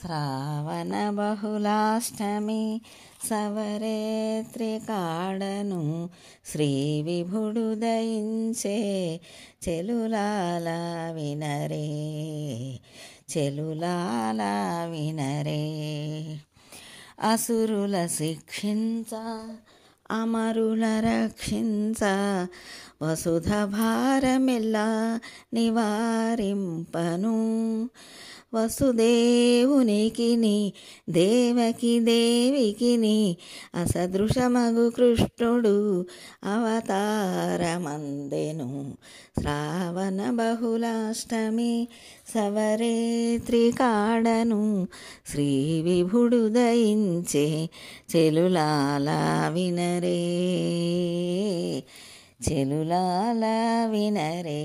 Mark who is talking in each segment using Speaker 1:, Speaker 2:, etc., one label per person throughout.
Speaker 1: శ్రావణ బహుళాష్టమి సవరేత్రి కాడను శ్రీ విభుడు దయించే చెలులాల వినరే చెలులాల వినరే. అసురుల శిక్షించ అమరుల రక్షించ వసుధ భారమెల్లా నివారింపను. వసుదేవునికిని దేవకి దేవికిని అసదృశమగు కృష్ణుడు అవతారమందెను. శ్రావణ బహుళాష్టమి సవరేత్రి కాడను శ్రీ విభుడు దయించే చెలులాల వినరే చెలులాల వినరే.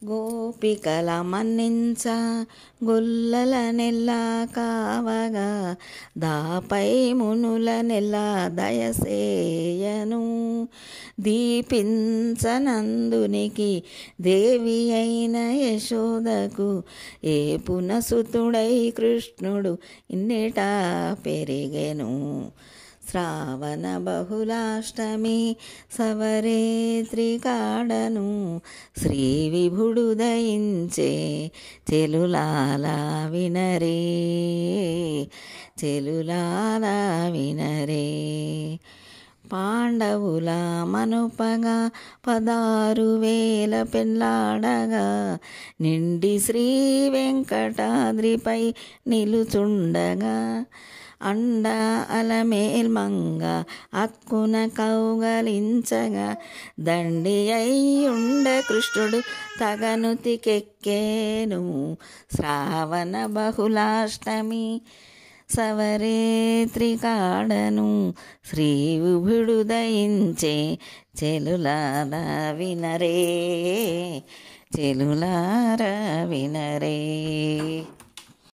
Speaker 1: గోపికల మన్నించ గొల్లల నెల్లా కావగా దాపై మునుల నెల్లా దయసేయను. దీపించనందునికి దేవి అయిన యశోదకు ఏ పునసుతుడై కృష్ణుడు ఇన్నిటా పెరిగెను. శ్రావణ బహుళాష్టమి సవరేత్రి కాడను శ్రీ విభుడు దయించే చెలులాల వినరే చెలులాల వినరే. పాండవుల మనుపగా 16,000 పెళ్ళాడగా నిండి శ్రీ వెంకటాద్రిపై నిలుచుండగా అండ అలమేల్మంగ అక్కున కౌగలించగా దండి అయ్యుండ కృష్ణుడు తగనుతికెక్కేను. శ్రావణ బహుళాష్టమి సవరేత్రి కాడను శ్రీ విభుడు దయించే చెలులాల వినరే చెలులార వినరే.